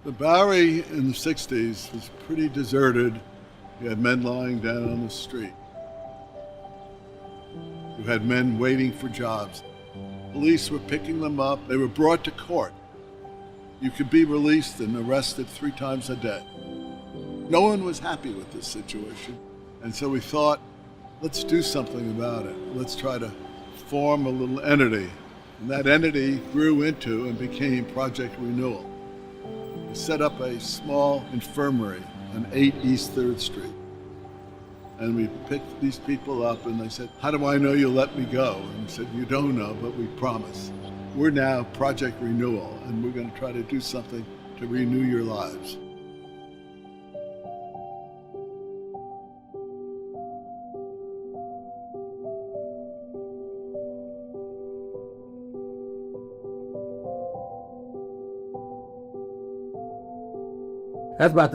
The Bowery in the 60s was pretty deserted. You had men lying down on the street. You had men waiting for jobs. Police were picking them up. They were brought to court. You could be released and arrested 3 times a day. No one was happy with this situation. And so we thought, let's do something about it. Let's try to form a little entity. And that entity grew into and became Project Renewal. We set up a small infirmary on 8 East 3rd Street. And we picked these people up and they said, how do I know you'll let me go? And we said, you don't know, but we promise. We're now Project Renewal, and we're going to try to do something to renew your lives. That's about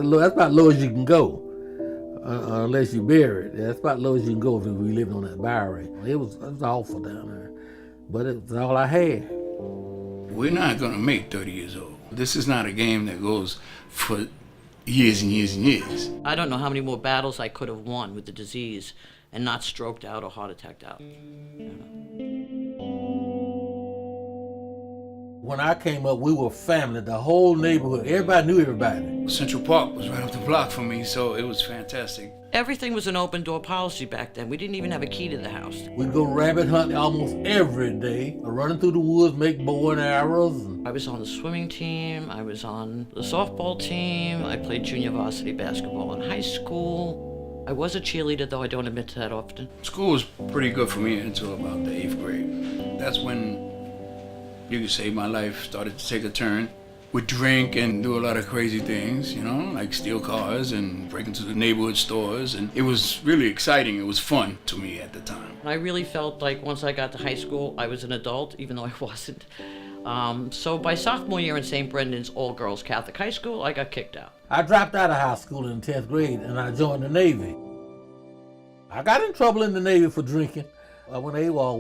low as you can go, unless you bury it. That's about low as you can go if we lived on that Bowery. It was awful down there, but it was all I had. We're not gonna make 30 years old. This is not a game that goes for years and years and years. I don't know how many more battles I could have won with the disease and not stroked out or heart attacked out. When I came up, we were family, the whole neighborhood. Everybody knew everybody. Central Park was right up the block from me, so it was fantastic. Everything was an open door policy back then. We didn't even have a key to the house. We'd go rabbit hunting almost every day, running through the woods, make bow and arrows. I was on the swimming team, I was on the softball team, I played junior varsity basketball in high school. I was a cheerleader, though I don't admit to that often. School was pretty good for me until about the 8th grade. That's when, you could say, my life started to take a turn. Would drink and do a lot of crazy things, you know, like steal cars and break into the neighborhood stores. And it was really exciting. It was fun to me at the time. I really felt like once I got to high school, I was an adult, even though I wasn't. So by sophomore year in St. Brendan's all-girls Catholic high school, I got kicked out. I dropped out of high school in 10th grade and I joined the Navy. I got in trouble in the Navy for drinking. I went AWOL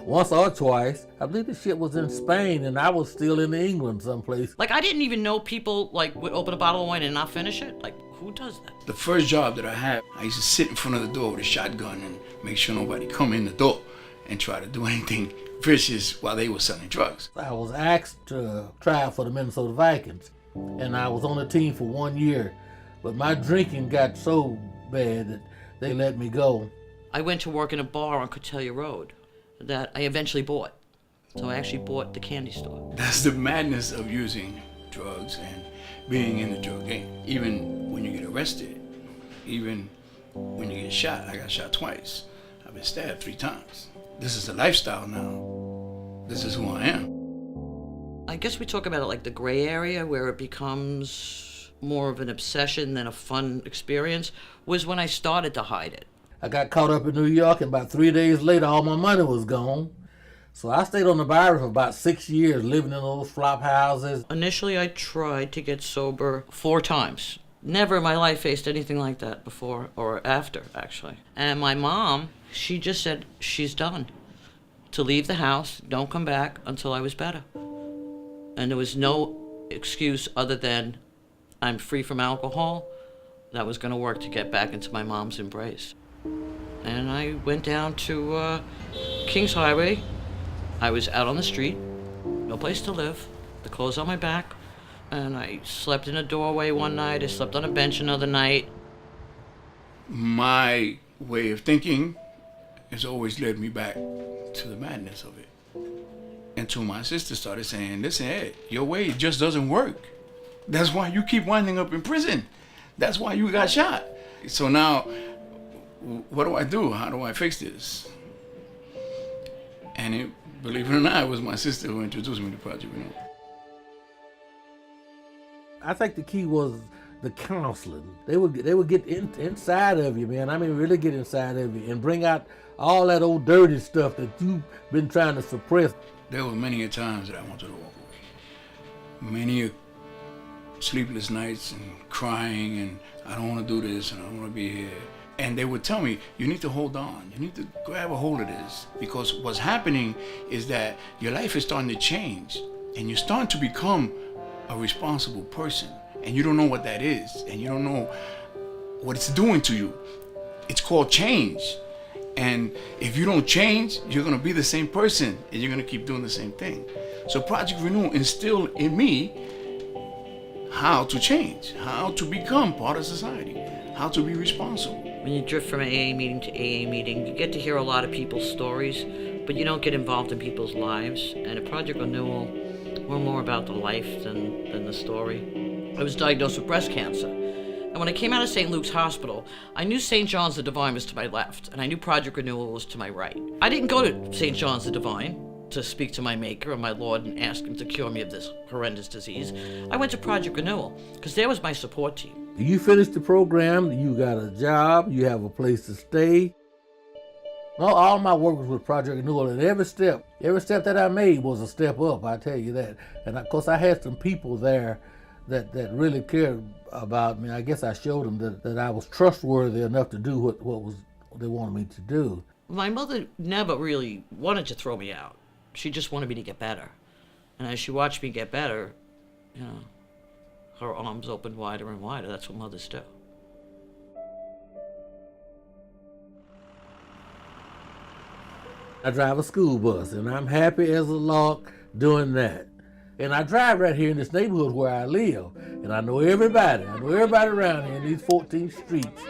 once or twice. I believe the ship was in Spain and I was still in England someplace. Like, I didn't even know people would open a bottle of wine and not finish it. Like, who does that? The first job that I had, I used to sit in front of the door with a shotgun and make sure nobody come in the door and try to do anything vicious while they were selling drugs. I was asked to try out for the Minnesota Vikings, and I was on the team for 1 year, but my drinking got so bad that they let me go. I went to work in a bar on Cortelia Road that I eventually bought. So I actually bought the candy store. That's the madness of using drugs and being in the drug game. Even when you get arrested, even when you get shot. I got shot twice. I've been stabbed 3 times. This is the lifestyle now. This is who I am. I guess we talk about it like the gray area where it becomes more of an obsession than a fun experience was when I started to hide it. I got caught up in New York, and about 3 days later, all my money was gone. So I stayed on the Bowery for about 6 years, living in those flop houses. Initially, I tried to get sober 4 times. Never in my life faced anything like that before or after, actually. And my mom, she just said she's done. To leave the house, don't come back until I was better. And there was no excuse other than I'm free from alcohol. That was going to work to get back into my mom's embrace. And I went down to Kings Highway. I was out on the street, no place to live, the clothes on my back, and I slept in a doorway one night, I slept on a bench another night. My way of thinking has always led me back to the madness of it. Until my sister started saying, listen, Ed, your way just doesn't work. That's why you keep winding up in prison. That's why you got shot. So now, what do I do? How do I fix this? And believe it or not, it was my sister who introduced me to Project Renewal. I think the key was the counseling. They would get inside of you, man. I mean, really get inside of you and bring out all that old dirty stuff that you've been trying to suppress. There were many a times that I wanted to walk away. Many a sleepless nights and crying and I don't want to do this and I don't want to be here. And they would tell me, you need to hold on. You need to grab a hold of this. Because what's happening is that your life is starting to change and you're starting to become a responsible person, and you don't know what that is, and you don't know what it's doing to you. It's called change. And if you don't change, you're gonna be the same person, and you're gonna keep doing the same thing. So Project Renewal instilled in me how to change, how to become part of society, how to be responsible. When you drift from AA meeting to AA meeting, you get to hear a lot of people's stories, but you don't get involved in people's lives. And at Project Renewal, we're more about the life than the story. I was diagnosed with breast cancer. And when I came out of St. Luke's Hospital, I knew St. John's the Divine was to my left, and I knew Project Renewal was to my right. I didn't go to St. John's the Divine to speak to my Maker and my Lord and ask him to cure me of this horrendous disease. I went to Project Renewal, because there was my support team. You finish the program, you got a job, you have a place to stay. Well, all my work was with Project Renewal, and every step that I made was a step up, I tell you that. And of course, I had some people there that really cared about me. I guess I showed them that I was trustworthy enough to do what they wanted me to do. My mother never really wanted to throw me out. She just wanted me to get better. And as she watched me get better, you know, her arms opened wider and wider. That's what mothers do. I drive a school bus, and I'm happy as a lark doing that. And I drive right here in this neighborhood where I live, and I know everybody. I know everybody around here in these 14 streets.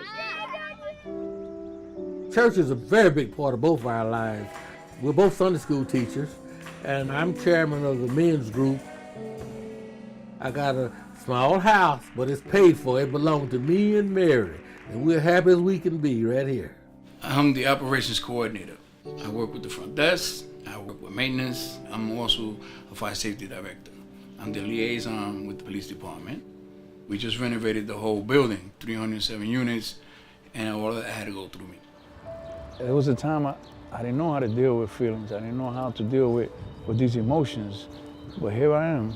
Church is a very big part of both of our lives. We're both Sunday school teachers, and I'm chairman of the men's group. I got a small house, but it's paid for. It belonged to me and Mary, and we're happy as we can be right here. I'm the operations coordinator. I work with the front desk, I work with maintenance. I'm also a fire safety director. I'm the liaison with the police department. We just renovated the whole building, 307 units, and all of that had to go through me. It was a time I didn't know how to deal with feelings. I didn't know how to deal with these emotions. But here I am.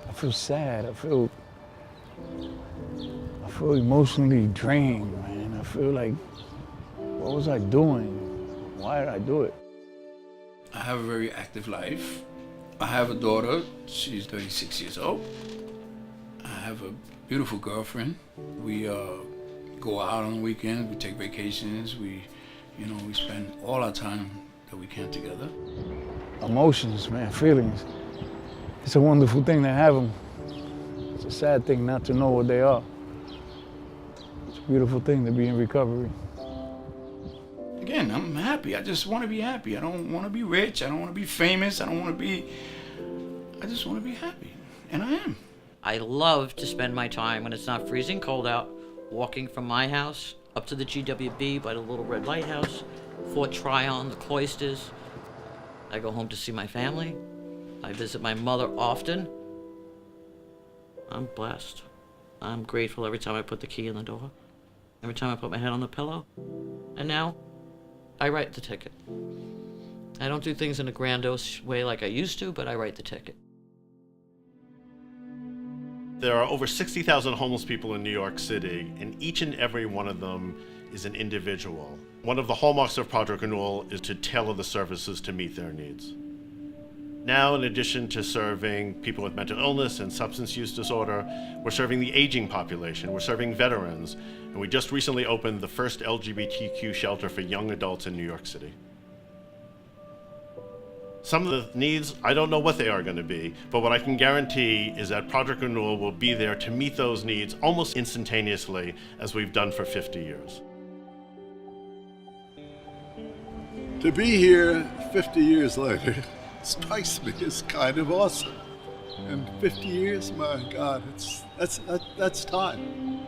I feel sad. I feel emotionally drained, man. I feel like, what was I doing? Why did I do it? I have a very active life. I have a daughter. She's 36 years old. I have a beautiful girlfriend. We go out on the weekends. We take vacations. We spend all our time that we can together. Emotions, man, feelings. It's a wonderful thing to have them. It's a sad thing not to know what they are. It's a beautiful thing to be in recovery. Again, I'm happy. I just want to be happy. I don't want to be rich. I don't want to be famous. I just want to be happy. And I am. I love to spend my time when it's not freezing cold out, walking from my house up to the GWB by the Little Red Lighthouse, Fort Tryon, the Cloisters. I go home to see my family. I visit my mother often. I'm blessed. I'm grateful every time I put the key in the door, every time I put my head on the pillow. And now, I write the ticket. I don't do things in a grandiose way like I used to, but I write the ticket. There are over 60,000 homeless people in New York City, and each and every one of them is an individual. One of the hallmarks of Project Renewal is to tailor the services to meet their needs. Now, in addition to serving people with mental illness and substance use disorder, we're serving the aging population, we're serving veterans, and we just recently opened the first LGBTQ shelter for young adults in New York City. Some of the needs, I don't know what they are going to be, but what I can guarantee is that Project Renewal will be there to meet those needs almost instantaneously, as we've done for 50 years. To be here 50 years later strikes me as kind of awesome. And 50 years, my God, that's time.